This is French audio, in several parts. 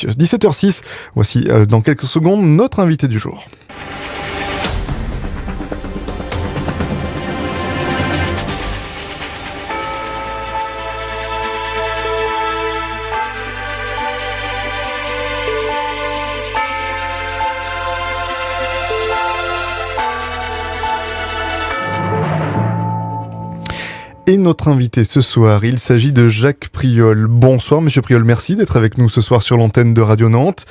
précieuses. 17h06, voici dans quelques secondes notre invité du jour. Et notre invité ce soir, il s'agit de Jacques Priol. Bonsoir Monsieur Priol, merci d'être avec nous ce soir sur l'antenne de Radio Nantes.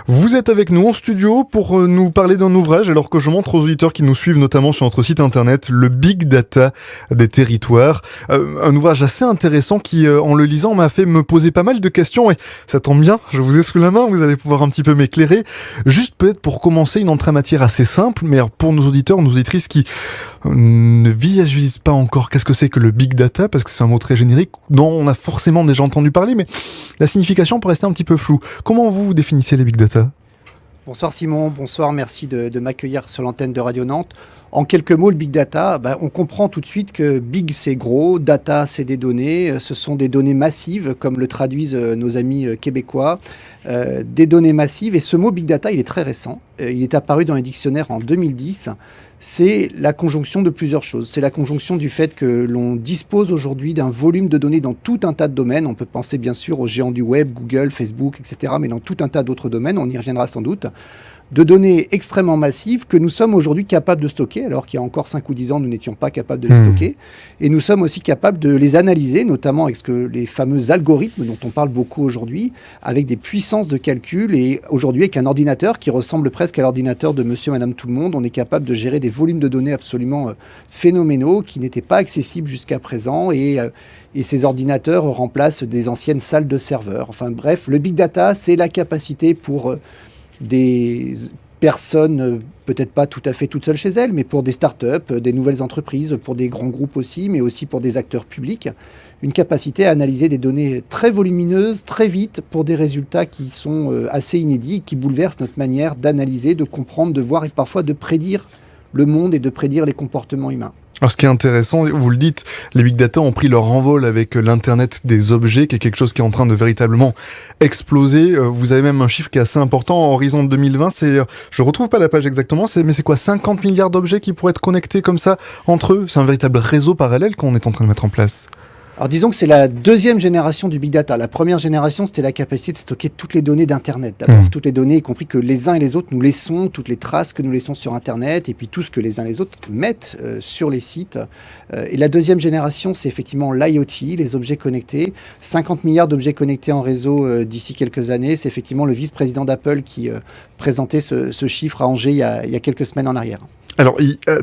Vous êtes avec nous en studio pour nous parler d'un ouvrage, alors que je montre aux auditeurs qui nous suivent notamment sur notre site internet, le Big Data des territoires. Un ouvrage assez intéressant qui, en le lisant, m'a fait me poser pas mal de questions et ça tombe bien, je vous ai sous la main, vous allez pouvoir un petit peu m'éclairer. Juste peut-être pour commencer, une entrée en matière assez simple, mais pour nos auditeurs, nos auditrices qui ne visualisent pas encore qu'est-ce que c'est que le Big Data, parce que c'est un mot très générique dont on a forcément déjà entendu parler, mais la signification peut rester un petit peu floue. Comment vous définissez les Big Data ? Bonsoir Simon, bonsoir, merci de m'accueillir sur l'antenne de Radio Nantes. En quelques mots, le Big Data, on comprend tout de suite que Big c'est gros, Data c'est des données, ce sont des données massives, comme le traduisent nos amis québécois, des données massives. Et ce mot Big Data, il est très récent, il est apparu dans les dictionnaires en 2010. C'est la conjonction de plusieurs choses. C'est la conjonction du fait que l'on dispose aujourd'hui d'un volume de données dans tout un tas de domaines. On peut penser bien sûr aux géants du web, Google, Facebook, etc., mais dans tout un tas d'autres domaines, on y reviendra sans doute, de données extrêmement massives que nous sommes aujourd'hui capables de stocker, alors qu'il y a encore 5 ou 10 ans, nous n'étions pas capables de les stocker. Et nous sommes aussi capables de les analyser, notamment avec les fameux algorithmes dont on parle beaucoup aujourd'hui, avec des puissances de calcul. Et aujourd'hui, avec un ordinateur qui ressemble presque à l'ordinateur de monsieur, madame, tout le monde, on est capable de gérer des volumes de données absolument phénoménaux qui n'étaient pas accessibles jusqu'à présent. Et ces ordinateurs remplacent des anciennes salles de serveurs. Enfin bref, le Big Data, c'est la capacité pour des personnes, peut-être pas tout à fait toutes seules chez elles, mais pour des startups, des nouvelles entreprises, pour des grands groupes aussi, mais aussi pour des acteurs publics, une capacité à analyser des données très volumineuses, très vite, pour des résultats qui sont assez inédits, qui bouleversent notre manière d'analyser, de comprendre, de voir et parfois de prédire le monde et de prédire les comportements humains. Alors ce qui est intéressant, vous le dites, les big data ont pris leur envol avec l'internet des objets, qui est quelque chose qui est en train de véritablement exploser. Vous avez même un chiffre qui est assez important, en horizon de 2020, je retrouve pas la page exactement, mais c'est quoi, 50 milliards d'objets qui pourraient être connectés comme ça entre eux? C'est un véritable réseau parallèle qu'on est en train de mettre en place. Alors disons que c'est la deuxième génération du Big Data. La première génération, c'était la capacité de stocker toutes les données d'Internet. D'abord, toutes les données, y compris que les uns et les autres nous laissons, toutes les traces que nous laissons sur Internet, et puis tout ce que les uns et les autres mettent sur les sites. Et la deuxième génération, c'est effectivement l'IoT, les objets connectés. 50 milliards d'objets connectés en réseau d'ici quelques années. C'est effectivement le vice-président d'Apple qui présentait ce chiffre à Angers il y a quelques semaines en arrière. Alors,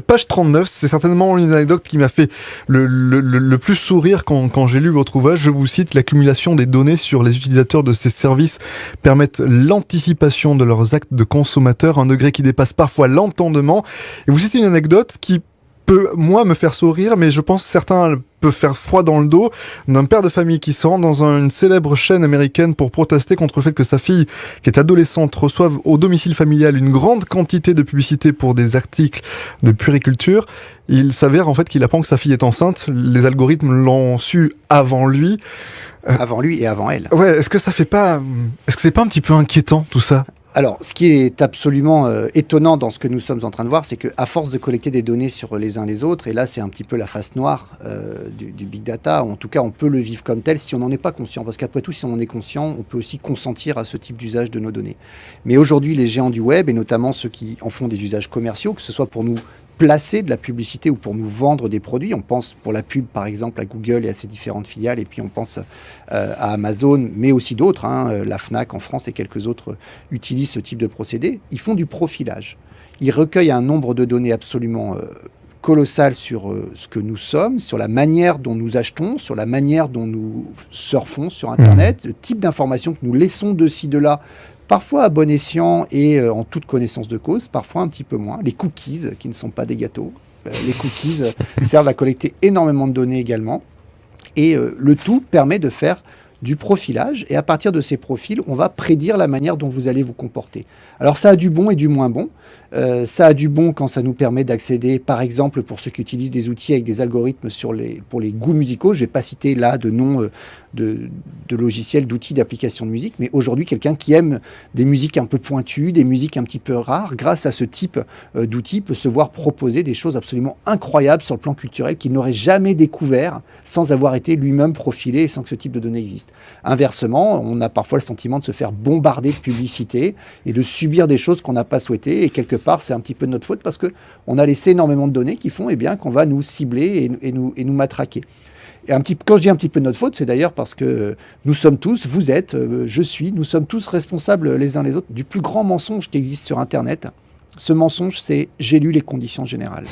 page 39, c'est certainement une anecdote qui m'a fait le plus sourire quand j'ai lu votre ouvrage. Je vous cite: l'accumulation des données sur les utilisateurs de ces services permettent l'anticipation de leurs actes de consommateurs à un degré qui dépasse parfois l'entendement. Et vous citez une anecdote qui peut, moi, me faire sourire, mais je pense que certains peut faire froid dans le dos, d'un père de famille qui se rend dans une célèbre chaîne américaine pour protester contre le fait que sa fille, qui est adolescente, reçoive au domicile familial une grande quantité de publicité pour des articles de puériculture. Il s'avère en fait qu'il apprend que sa fille est enceinte. Les algorithmes l'ont su avant lui. Avant lui et avant elle. Ouais, est-ce que c'est pas un petit peu inquiétant tout ça ? Alors, ce qui est absolument étonnant dans ce que nous sommes en train de voir, c'est qu'à force de collecter des données sur les uns les autres, et là c'est un petit peu la face noire du Big Data, ou en tout cas on peut le vivre comme tel si on n'en est pas conscient, parce qu'après tout, si on en est conscient, on peut aussi consentir à ce type d'usage de nos données. Mais aujourd'hui, les géants du web, et notamment ceux qui en font des usages commerciaux, que ce soit pour nous placer de la publicité ou pour nous vendre des produits. On pense pour la pub, par exemple, à Google et à ses différentes filiales, et puis on pense à Amazon, mais aussi d'autres, la Fnac en France et quelques autres utilisent ce type de procédé. Ils font du profilage. Ils recueillent un nombre de données absolument colossal sur ce que nous sommes, sur la manière dont nous achetons, sur la manière dont nous surfons sur Internet, le type d'informations que nous laissons de ci, de là, parfois à bon escient et en toute connaissance de cause, parfois un petit peu moins. Les cookies, qui ne sont pas des gâteaux, les cookies servent à collecter énormément de données également. Et le tout permet de faire du profilage, et à partir de ces profils, on va prédire la manière dont vous allez vous comporter. Alors ça a du bon et du moins bon. Ça a du bon quand ça nous permet d'accéder, par exemple, pour ceux qui utilisent des outils avec des algorithmes pour les goûts musicaux. Je ne vais pas citer là de nom de logiciels, d'outils, d'applications de musique, mais aujourd'hui, quelqu'un qui aime des musiques un peu pointues, des musiques un petit peu rares, grâce à ce type d'outils, peut se voir proposer des choses absolument incroyables sur le plan culturel qu'il n'aurait jamais découvert sans avoir été lui-même profilé et sans que ce type de données existe. Inversement, on a parfois le sentiment de se faire bombarder de publicité et de subir des choses qu'on n'a pas souhaitées, et quelque part, c'est un petit peu de notre faute parce qu'on a laissé énormément de données qui font qu'on va nous cibler et nous matraquer. Et quand je dis un petit peu de notre faute, c'est d'ailleurs parce que nous sommes tous, vous êtes, je suis, nous sommes tous responsables les uns les autres du plus grand mensonge qui existe sur Internet. Ce mensonge, c'est « j'ai lu les conditions générales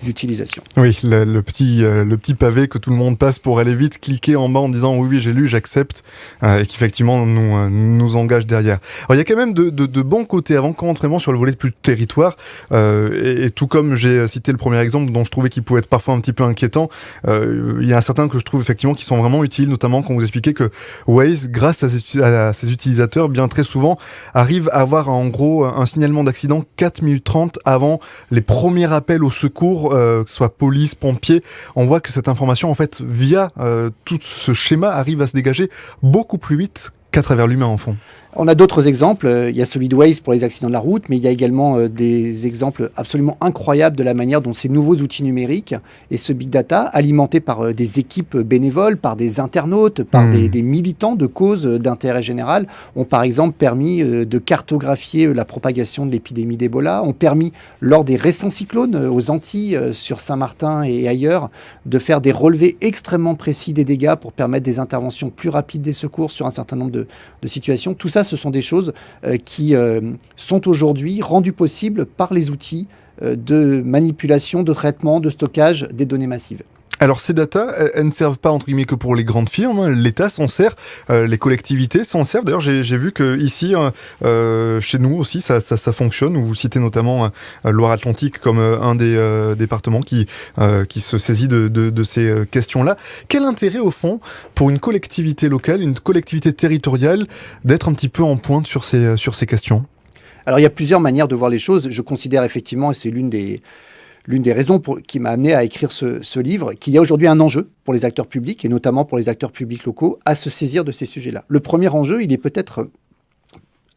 d'utilisation ». Oui, le petit pavé que tout le monde passe pour aller vite, cliquer en bas en disant « oui, j'ai lu, j'accepte », et qui effectivement nous engage derrière. Alors il y a quand même de bons côtés, avant qu'on rentre vraiment sur le volet de plus de territoire, et tout comme j'ai cité le premier exemple dont je trouvais qu'il pouvait être parfois un petit peu inquiétant, il y a un certain que je trouve effectivement qui sont vraiment utiles, notamment quand vous expliquez que Waze, grâce à ses utilisateurs, bien très souvent, arrive à avoir en gros un signalement d'accident 4 minutes 30 avant les premiers appels au secours, que ce soit police, pompiers. On voit que cette information, en fait, via tout ce schéma, arrive à se dégager beaucoup plus vite qu'à travers l'humain, en fond. On a d'autres exemples. Il y a celui de Waze pour les accidents de la route, mais il y a également des exemples absolument incroyables de la manière dont ces nouveaux outils numériques et ce big data, alimentés par des équipes bénévoles, par des internautes, par des militants de causes d'intérêt général, ont par exemple permis de cartographier la propagation de l'épidémie d'Ebola, ont permis, lors des récents cyclones aux Antilles, sur Saint-Martin et ailleurs, de faire des relevés extrêmement précis des dégâts pour permettre des interventions plus rapides des secours sur un certain nombre de situations. Tout ça, ce sont des choses qui sont aujourd'hui rendues possibles par les outils de manipulation, de traitement, de stockage des données massives. Alors ces datas, elles ne servent pas entre guillemets que pour les grandes firmes, l'État s'en sert, les collectivités s'en servent. D'ailleurs j'ai vu que ici, chez nous aussi, ça fonctionne. Vous citez notamment Loire-Atlantique comme un des départements qui se saisit de ces questions-là. Quel intérêt au fond pour une collectivité locale, une collectivité territoriale, d'être un petit peu en pointe sur ces questions ? Alors il y a plusieurs manières de voir les choses. Je considère effectivement, et c'est l'une des raisons qui m'a amené à écrire ce livre, qu'il y a aujourd'hui un enjeu pour les acteurs publics, et notamment pour les acteurs publics locaux, à se saisir de ces sujets-là. Le premier enjeu, il est peut-être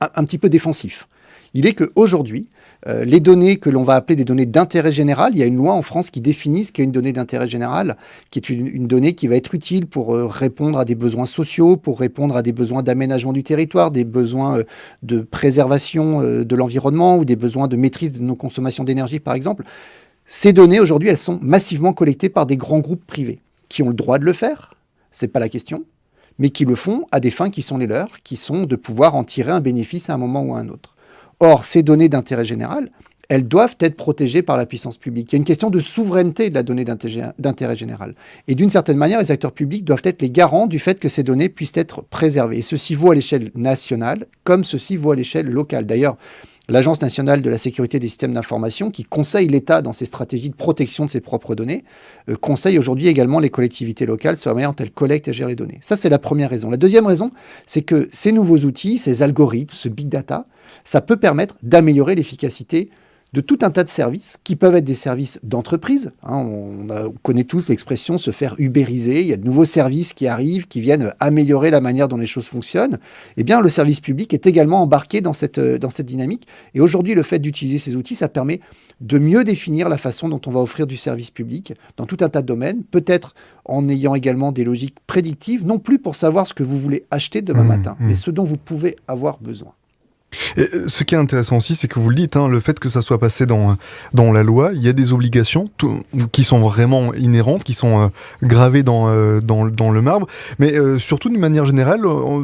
un petit peu défensif. Il est qu'aujourd'hui, les données que l'on va appeler des données d'intérêt général, il y a une loi en France qui définit ce qu'est une donnée d'intérêt général, qui est une donnée qui va être utile pour répondre à des besoins sociaux, pour répondre à des besoins d'aménagement du territoire, des besoins de préservation de l'environnement ou des besoins de maîtrise de nos consommations d'énergie, par exemple. Ces données, aujourd'hui, elles sont massivement collectées par des grands groupes privés qui ont le droit de le faire, c'est pas la question, mais qui le font à des fins qui sont les leurs, qui sont de pouvoir en tirer un bénéfice à un moment ou à un autre. Or, ces données d'intérêt général, elles doivent être protégées par la puissance publique. Il y a une question de souveraineté de la donnée d'intérêt général. Et d'une certaine manière, les acteurs publics doivent être les garants du fait que ces données puissent être préservées. Et ceci vaut à l'échelle nationale, comme ceci vaut à l'échelle locale. D'ailleurs, l'Agence nationale de la sécurité des systèmes d'information, qui conseille l'État dans ses stratégies de protection de ses propres données, conseille aujourd'hui également les collectivités locales sur la manière dont elles collectent et gèrent les données. Ça, c'est la première raison. La deuxième raison, c'est que ces nouveaux outils, ces algorithmes, ce big data, ça peut permettre d'améliorer l'efficacité de tout un tas de services qui peuvent être des services d'entreprise. On connaît tous l'expression se faire ubériser. Il y a de nouveaux services qui arrivent, qui viennent améliorer la manière dont les choses fonctionnent. Eh bien, le service public est également embarqué dans cette dynamique. Et aujourd'hui, le fait d'utiliser ces outils, ça permet de mieux définir la façon dont on va offrir du service public dans tout un tas de domaines, peut-être en ayant également des logiques prédictives, non plus pour savoir ce que vous voulez acheter demain matin, mais ce dont vous pouvez avoir besoin. Et ce qui est intéressant aussi, c'est que vous le dites, le fait que ça soit passé dans la loi, il y a des obligations qui sont vraiment inhérentes, qui sont gravées dans le marbre, mais surtout d'une manière générale,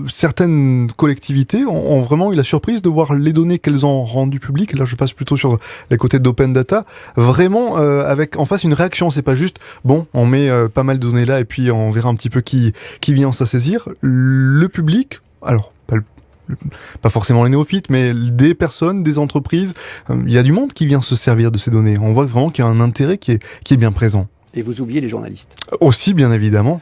certaines collectivités ont vraiment eu la surprise de voir les données qu'elles ont rendues publiques. Là, je passe plutôt sur les côtés d'open data, vraiment avec en face une réaction. C'est pas juste on met pas mal de données là et puis on verra un petit peu qui vient s'en saisir. Le public, alors pas forcément les néophytes, mais des personnes, des entreprises, il y a du monde qui vient se servir de ces données. On voit vraiment qu'il y a un intérêt qui est bien présent. Et vous oubliez les journalistes. Aussi, bien évidemment.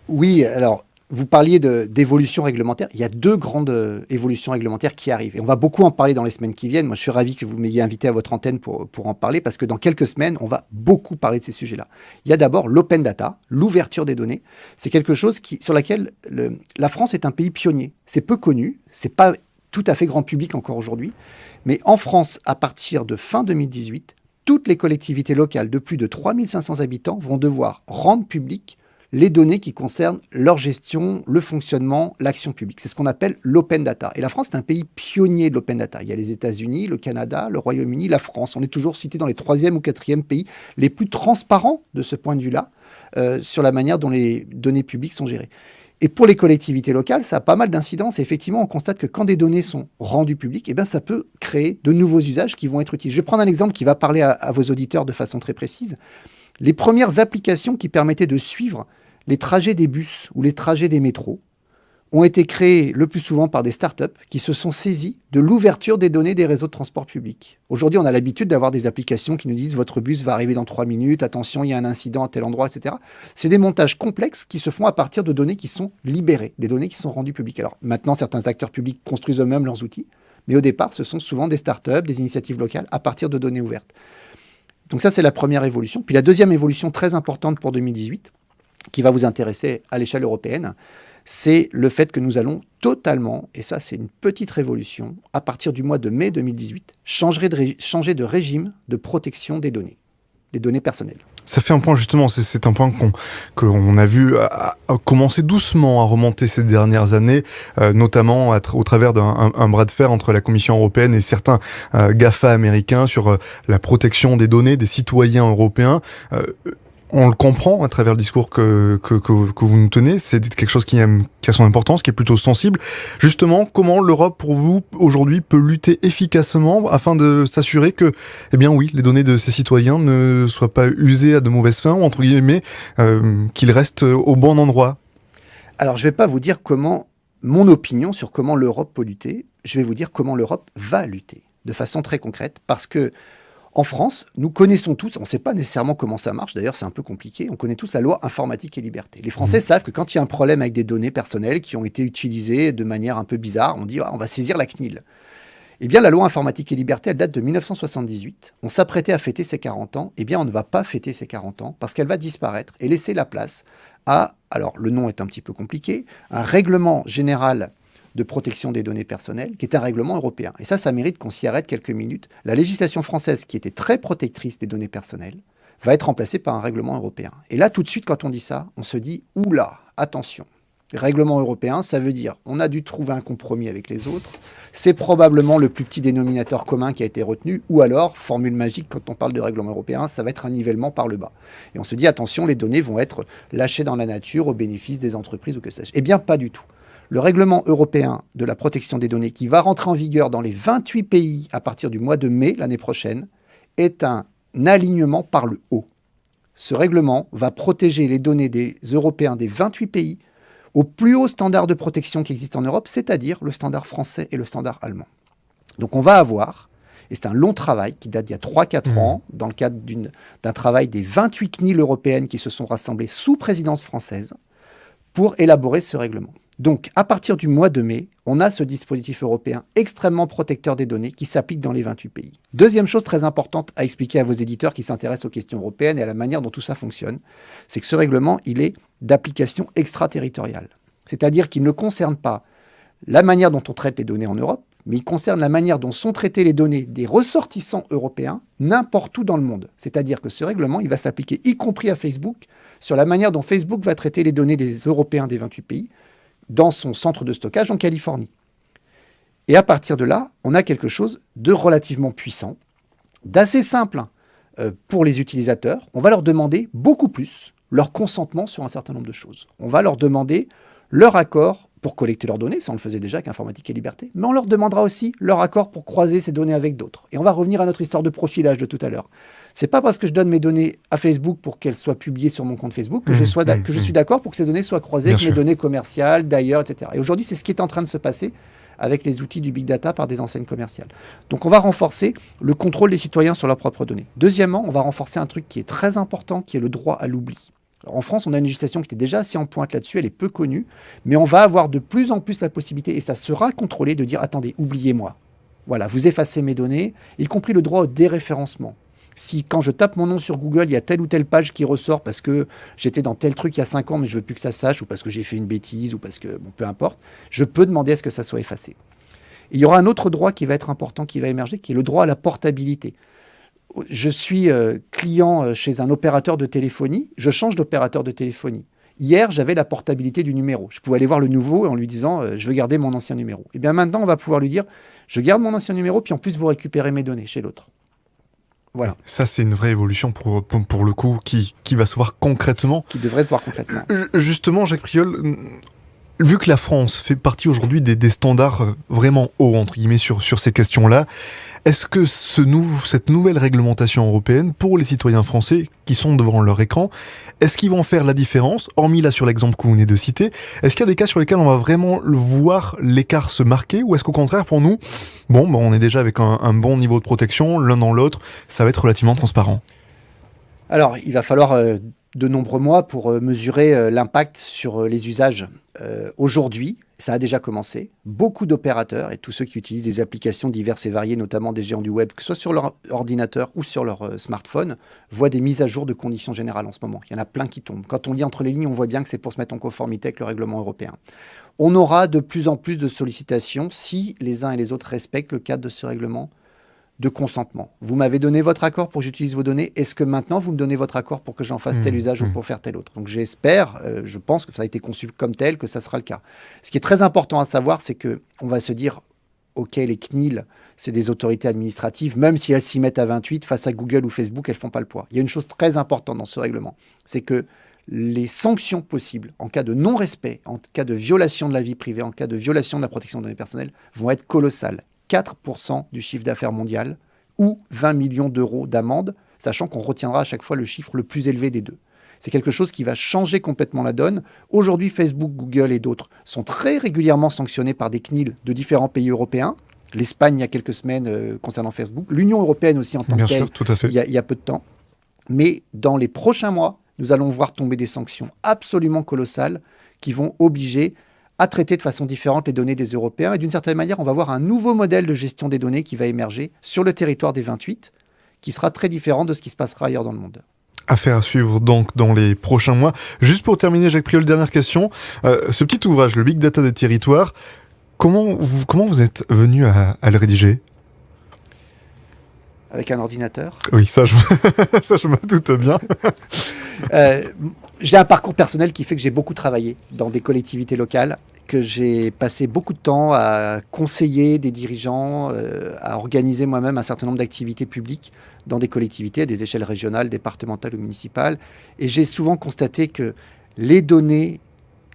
Oui, alors, vous parliez d'évolution réglementaire. Il y a deux grandes évolutions réglementaires qui arrivent. Et on va beaucoup en parler dans les semaines qui viennent. Moi, je suis ravi que vous m'ayez invité à votre antenne pour en parler, parce que dans quelques semaines, on va beaucoup parler de ces sujets-là. Il y a d'abord l'open data, l'ouverture des données. C'est quelque chose sur laquelle la France est un pays pionnier. C'est peu connu, c'est pas tout à fait grand public encore aujourd'hui. Mais en France, à partir de fin 2018, toutes les collectivités locales de plus de 3500 habitants vont devoir rendre public les données qui concernent leur gestion, le fonctionnement, l'action publique. C'est ce qu'on appelle l'open data. Et la France est un pays pionnier de l'open data. Il y a les États-Unis, le Canada, le Royaume-Uni, la France. On est toujours cité dans les 3e ou 4e pays les plus transparents de ce point de vue-là sur la manière dont les données publiques sont gérées. Et pour les collectivités locales, ça a pas mal d'incidences. Et effectivement, on constate que quand des données sont rendues publiques, eh bien, ça peut créer de nouveaux usages qui vont être utiles. Je vais prendre un exemple qui va parler à vos auditeurs de façon très précise. Les premières applications qui permettaient de suivre les trajets des bus ou les trajets des métros ont été créés le plus souvent par des startups qui se sont saisies de l'ouverture des données des réseaux de transport public. Aujourd'hui, on a l'habitude d'avoir des applications qui nous disent « votre bus va arriver dans 3 minutes, attention, il y a un incident à tel endroit, etc. » C'est des montages complexes qui se font à partir de données qui sont libérées, des données qui sont rendues publiques. Alors maintenant, certains acteurs publics construisent eux-mêmes leurs outils, mais au départ, ce sont souvent des startups, des initiatives locales à partir de données ouvertes. Donc ça, c'est la première évolution. Puis la deuxième évolution très importante pour 2018, qui va vous intéresser à l'échelle européenne, c'est le fait que nous allons totalement, et ça c'est une petite révolution, à partir du mois de mai 2018, changer de régime de protection des données personnelles. Ça fait un point justement, c'est un point qu'on a vu commencer doucement à remonter ces dernières années, notamment au travers d'un bras de fer entre la Commission européenne et certains GAFA américains sur la protection des données des citoyens européens. On le comprend à travers le discours que vous nous tenez, c'est quelque chose qui a son importance, qui est plutôt sensible. Justement, comment l'Europe, pour vous, aujourd'hui, peut lutter efficacement afin de s'assurer que, eh bien oui, les données de ses citoyens ne soient pas usées à de mauvaises fins, ou entre guillemets, qu'ils restent au bon endroit? Alors, je ne vais pas vous dire mon opinion sur comment l'Europe peut lutter, je vais vous dire comment l'Europe va lutter, de façon très concrète, parce que en France, nous connaissons tous, on ne sait pas nécessairement comment ça marche, d'ailleurs c'est un peu compliqué, on connaît tous la loi informatique et liberté. Les Français savent que quand il y a un problème avec des données personnelles qui ont été utilisées de manière un peu bizarre, on dit on va saisir la CNIL. Eh bien la loi informatique et liberté, elle date de 1978, on s'apprêtait à fêter ses 40 ans, eh bien on ne va pas fêter ses 40 ans parce qu'elle va disparaître et laisser la place à, alors le nom est un petit peu compliqué, un règlement général de protection des données personnelles, qui est un règlement européen. Et ça mérite qu'on s'y arrête quelques minutes. La législation française, qui était très protectrice des données personnelles, va être remplacée par un règlement européen. Et là, tout de suite, quand on dit ça, on se dit « Oula, attention !» Règlement européen, ça veut dire on a dû trouver un compromis avec les autres. C'est probablement le plus petit dénominateur commun qui a été retenu. Ou alors, formule magique, quand on parle de règlement européen, ça va être un nivellement par le bas. Et on se dit « Attention, les données vont être lâchées dans la nature au bénéfice des entreprises ou que sais-je ». Eh bien, pas du tout. Le règlement européen de la protection des données qui va rentrer en vigueur dans les 28 pays à partir du mois de mai l'année prochaine est un alignement par le haut. Ce règlement va protéger les données des Européens des 28 pays au plus haut standard de protection qui existe en Europe, c'est-à-dire le standard français et le standard allemand. Donc on va avoir, et c'est un long travail qui date d'il y a 3-4 ans, dans le cadre d'un travail des 28 CNIL européennes qui se sont rassemblées sous présidence française pour élaborer ce règlement. Donc, à partir du mois de mai, on a ce dispositif européen extrêmement protecteur des données qui s'applique dans les 28 pays. Deuxième chose très importante à expliquer à vos éditeurs qui s'intéressent aux questions européennes et à la manière dont tout ça fonctionne, c'est que ce règlement, il est d'application extraterritoriale. C'est-à-dire qu'il ne concerne pas la manière dont on traite les données en Europe, mais il concerne la manière dont sont traitées les données des ressortissants européens n'importe où dans le monde. C'est-à-dire que ce règlement, il va s'appliquer, y compris à Facebook, sur la manière dont Facebook va traiter les données des Européens des 28 pays, dans son centre de stockage en Californie. Et à partir de là, on a quelque chose de relativement puissant, d'assez simple pour les utilisateurs. On va leur demander beaucoup plus leur consentement sur un certain nombre de choses. On va leur demander leur accord pour collecter leurs données, ça on le faisait déjà avec Informatique et Liberté, mais on leur demandera aussi leur accord pour croiser ces données avec d'autres. Et on va revenir à notre histoire de profilage de tout à l'heure. C'est pas parce que je donne mes données à Facebook pour qu'elles soient publiées sur mon compte Facebook que je suis d'accord pour que ces données soient croisées avec mes données commerciales, d'ailleurs, etc. Et aujourd'hui, c'est ce qui est en train de se passer avec les outils du big data par des enseignes commerciales. Donc on va renforcer le contrôle des citoyens sur leurs propres données. Deuxièmement, on va renforcer un truc qui est très important, qui est le droit à l'oubli. Alors, en France, on a une législation qui était déjà assez en pointe là-dessus, elle est peu connue, mais on va avoir de plus en plus la possibilité, et ça sera contrôlé, de dire, attendez, oubliez-moi. Voilà, vous effacez mes données, y compris le droit au déréférencement. Si quand je tape mon nom sur Google, il y a telle ou telle page qui ressort parce que j'étais dans tel truc il y a 5 ans, mais je veux plus que ça se sache, ou parce que j'ai fait une bêtise, ou parce que, bon, peu importe, je peux demander à ce que ça soit effacé. Et il y aura un autre droit qui va être important, qui va émerger, qui est le droit à la portabilité. Je suis client chez un opérateur de téléphonie, je change d'opérateur de téléphonie. Hier, j'avais la portabilité du numéro. Je pouvais aller voir le nouveau en lui disant je veux garder mon ancien numéro. Et bien maintenant, on va pouvoir lui dire je garde mon ancien numéro, puis en plus, vous récupérez mes données chez l'autre. Voilà. Ça, c'est une vraie évolution pour le coup qui va se voir concrètement. Qui devrait se voir concrètement. Justement, Jacques Priol, vu que la France fait partie aujourd'hui des standards vraiment hauts, entre guillemets, sur ces questions-là, est-ce que cette nouvelle réglementation européenne, pour les citoyens français qui sont devant leur écran, est-ce qu'ils vont faire la différence, hormis là sur l'exemple que vous venez de citer, est-ce qu'il y a des cas sur lesquels on va vraiment voir l'écart se marquer, ou est-ce qu'au contraire, pour nous, on est déjà avec un bon niveau de protection, l'un dans l'autre, ça va être relativement transparent? Alors, il va falloir de nombreux mois pour mesurer l'impact sur les usages. Aujourd'hui, ça a déjà commencé. Beaucoup d'opérateurs et tous ceux qui utilisent des applications diverses et variées, notamment des géants du web, que ce soit sur leur ordinateur ou sur leur smartphone, voient des mises à jour de conditions générales en ce moment. Il y en a plein qui tombent. Quand on lit entre les lignes, on voit bien que c'est pour se mettre en conformité avec le règlement européen. On aura de plus en plus de sollicitations si les uns et les autres respectent le cadre de ce règlement de consentement. Vous m'avez donné votre accord pour que j'utilise vos données. Est-ce que maintenant, vous me donnez votre accord pour que j'en fasse tel usage ou pour faire tel autre? Donc j'espère, je pense que ça a été conçu comme tel, que ça sera le cas. Ce qui est très important à savoir, c'est qu'on va se dire, OK, les CNIL, c'est des autorités administratives, même si elles s'y mettent à 28, face à Google ou Facebook, elles ne font pas le poids. Il y a une chose très importante dans ce règlement, c'est que les sanctions possibles en cas de non-respect, en cas de violation de la vie privée, en cas de violation de la protection des données personnelles, vont être colossales. 4% du chiffre d'affaires mondial ou 20 millions d'euros d'amende, sachant qu'on retiendra à chaque fois le chiffre le plus élevé des deux. C'est quelque chose qui va changer complètement la donne. Aujourd'hui, Facebook, Google et d'autres sont très régulièrement sanctionnés par des CNIL de différents pays européens. L'Espagne, il y a quelques semaines, concernant Facebook. L'Union européenne aussi, en tant que telle, sûr, tout à fait. Il y a peu de temps. Mais dans les prochains mois, nous allons voir tomber des sanctions absolument colossales qui vont obliger à traiter de façon différente les données des Européens. Et d'une certaine manière, on va voir un nouveau modèle de gestion des données qui va émerger sur le territoire des 28, qui sera très différent de ce qui se passera ailleurs dans le monde. Affaire à suivre donc dans les prochains mois. Juste pour terminer, Jacques Priol, dernière question. Ce petit ouvrage, le Big Data des territoires, comment vous êtes venu à le rédiger ? Avec un ordinateur. Oui, ça je me doute bien. J'ai un parcours personnel qui fait que j'ai beaucoup travaillé dans des collectivités locales, que j'ai passé beaucoup de temps à conseiller des dirigeants, à organiser moi-même un certain nombre d'activités publiques dans des collectivités à des échelles régionales, départementales ou municipales. Et j'ai souvent constaté que les données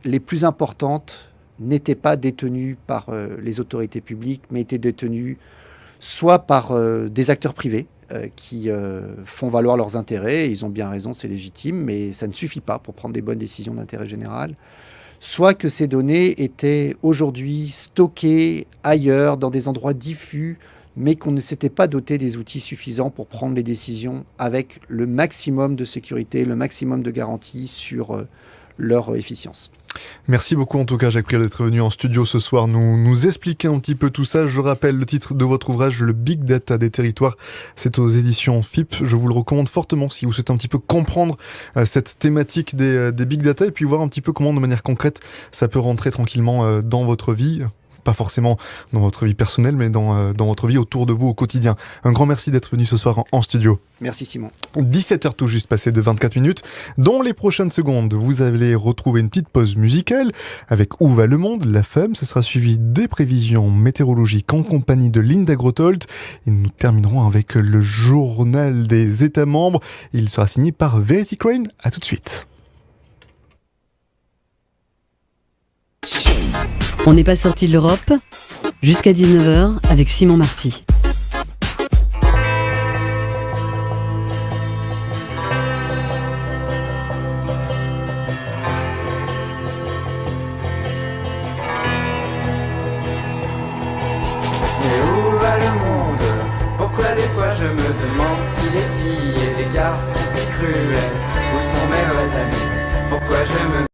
les plus importantes n'étaient pas détenues par les autorités publiques, mais étaient détenues soit par des acteurs privés, qui font valoir leurs intérêts. Ils ont bien raison, c'est légitime, mais ça ne suffit pas pour prendre des bonnes décisions d'intérêt général. Soit que ces données étaient aujourd'hui stockées ailleurs, dans des endroits diffus, mais qu'on ne s'était pas doté des outils suffisants pour prendre les décisions avec le maximum de sécurité, le maximum de garantie sur leur efficience. Merci beaucoup en tout cas Jacques Priol d'être venu en studio ce soir nous expliquer un petit peu tout ça. Je rappelle le titre de votre ouvrage, le Big Data des territoires. C'est aux éditions FIP. Je vous le recommande fortement si vous souhaitez un petit peu comprendre cette thématique des Big Data et puis voir un petit peu comment de manière concrète ça peut rentrer tranquillement dans votre vie. Pas forcément dans votre vie personnelle, mais dans votre vie autour de vous au quotidien. Un grand merci d'être venu ce soir en studio. Merci Simon. 17h tout juste passé de 24 minutes. Dans les prochaines secondes, vous allez retrouver une petite pause musicale avec Où va le monde, la femme. Ce sera suivi des prévisions météorologiques en compagnie de Linda Grothold. Et nous terminerons avec le journal des États membres. Il sera signé par Verity Crane. À tout de suite. On n'est pas sorti de l'Europe jusqu'à 19h avec Simon Marty. Mais où va le monde? Pourquoi des fois je me demande si les filles et les garçons si cruels? Où sont mes vrais amis? pourquoi je me